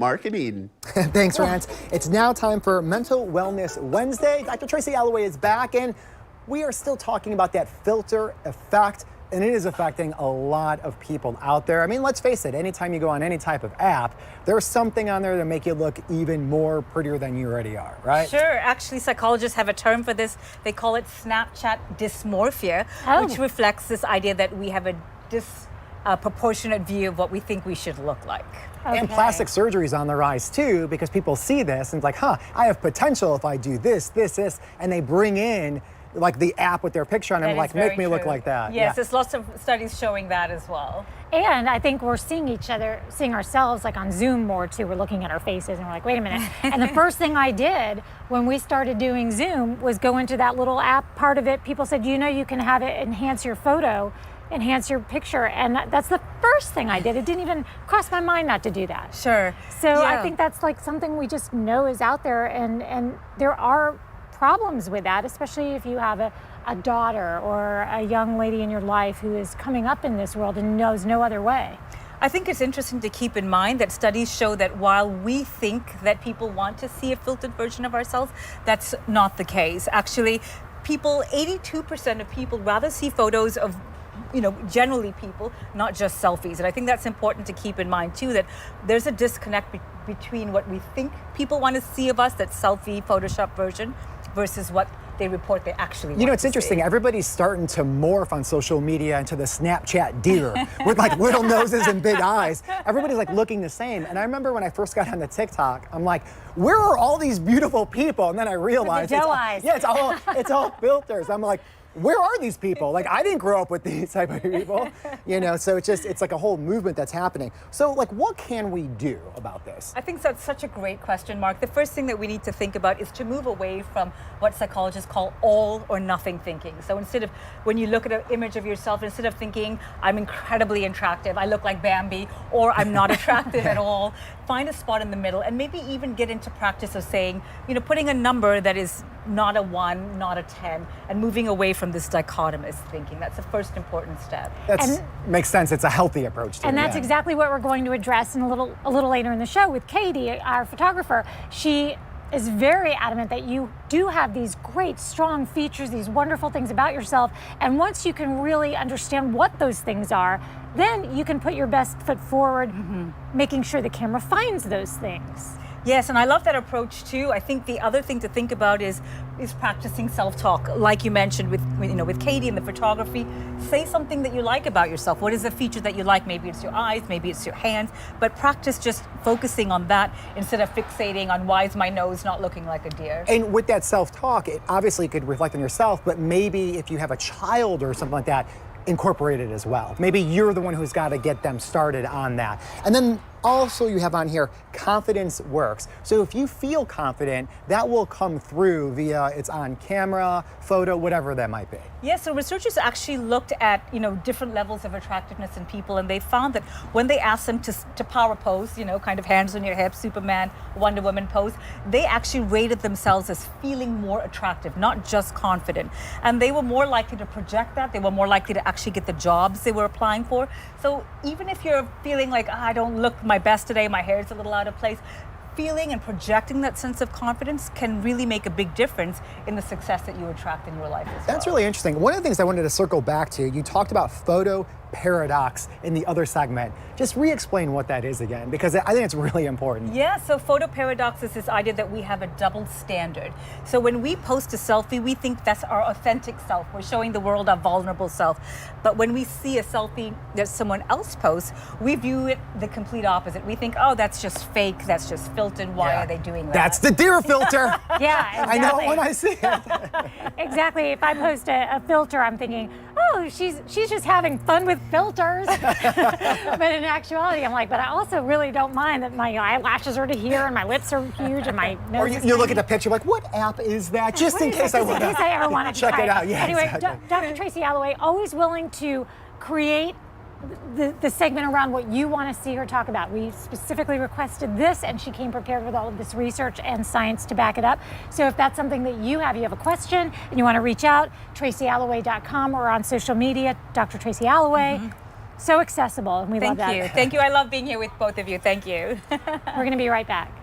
marketing. Thanks, Rance. It's now time for Mental Wellness Wednesday. Dr. Tracy Alloway is back, and we are still talking about that filter effect, and it is affecting a lot of people out there. I mean, let's face it, anytime you go on any type of app, there's something on there that make you look even more prettier than you already are, right? Sure. Actually, psychologists have a term for this. They call it Snapchat dysmorphia, which reflects this idea that we have a disproportionate view of what we think we should look like. Okay. And plastic surgery is on the rise too, because people see this and it's like, huh, I have potential if I do this, and they bring in like the app with their picture on it, and like, make me look like that. Yes, there's lots of studies showing that as well. And I think we're seeing ourselves like on Zoom more too. We're looking at our faces and we're like, wait a minute. And the first thing I did when we started doing Zoom was go into that little app part of it. People said, you know, you can have it enhance your photo, enhance your picture. And that's the first thing I did. It didn't even cross my mind not to do that. Sure. So I think that's like something we just know is out there, and there are problems with that, especially if you have a daughter or a young lady in your life who is coming up in this world and knows no other way. I think it's interesting to keep in mind that studies show that while we think that people want to see a filtered version of ourselves, that's not the case. Actually, 82% of people rather see photos of, generally people, not just selfies. And I think that's important to keep in mind too, that there's a disconnect between what we think people want to see of us, that selfie, Photoshop version, versus what they report they actually want. It's interesting. See. Everybody's starting to morph on social media into the Snapchat deer with like little noses and big eyes. Everybody's like looking the same. And I remember when I first got on the TikTok, I'm like, where are all these beautiful people? And then I realized it's all filters. I'm like, where are these people? Like, I didn't grow up with these type of people, so it's like a whole movement that's happening. So like, what can we do about this? I think that's such a great question, Mark. The first thing that we need to think about is to move away from what psychologists call all or nothing thinking. So instead of, when you look at an image of yourself, instead of thinking, I'm incredibly attractive, I look like Bambi, or I'm not attractive at all, find a spot in the middle, and maybe even get into practice of saying, putting a number that is not a 1, not a 10, and moving away from this dichotomous thinking. That's the first important step. That makes sense. It's a healthy approach to it. And that's exactly what we're going to address in a little later in the show with Katie, our photographer. She is very adamant that you do have these great, strong features, these wonderful things about yourself. And once you can really understand what those things are, then you can put your best foot forward, making sure the camera finds those things. Yes, and I love that approach too. I think the other thing to think about is practicing self-talk, like you mentioned with Katie and the photography. Say something that you like about yourself. What is a feature that you like? Maybe it's your eyes, maybe it's your hands, but practice just focusing on that instead of fixating on why is my nose not looking like a deer. And with that self-talk, it obviously could reflect on yourself, but maybe if you have a child or something like that, incorporate it as well. Maybe you're the one who's got to get them started on that. And then also you have on here, confidence works. So if you feel confident, that will come through via it's on camera, photo, whatever that might be. Yes, so researchers actually looked at different levels of attractiveness in people, and they found that when they asked them to power pose, kind of hands on your hips, Superman, Wonder Woman pose, they actually rated themselves as feeling more attractive, not just confident. And they were more likely to project that. They were more likely to actually get the jobs they were applying for. So even if you're feeling like, I don't look my best today, my hair's a little out of place, feeling and projecting that sense of confidence can really make a big difference in the success that you attract in your life as well. That's really interesting. One of the things I wanted to circle back to, you talked about photo paradox in the other segment. Just re-explain what that is again, because I think it's really important. Yeah, so photo paradox is this idea that we have a double standard. So when we post a selfie, we think that's our authentic self. We're showing the world our vulnerable self. But when we see a selfie that someone else posts, we view it the complete opposite. We think, oh, that's just fake, that's just filtered, why are they doing that? That's the deer filter. Yeah, exactly. I know it when I see it. Exactly. If I post a filter, I'm thinking, oh, she's just having fun with filters. But in actuality, I'm like, but I also really don't mind that my eyelashes are to here and my lips are huge and my nose Or is you look tiny. at the picture like, what app is that? Just in case I want Just in case I ever want to check try it out. Yeah, anyway, exactly. Dr. Tracy Alloway, always willing to create the segment around what you want to see her talk about. We specifically requested this, and she came prepared with all of this research and science to back it up. So if that's something that you have a question and you want to reach out, tracyalloway.com, or on social media, Dr. Tracy Alloway. So accessible, and we love Thank that. you. Thank you. I love being here with both of you. Thank you. We're going to be right back.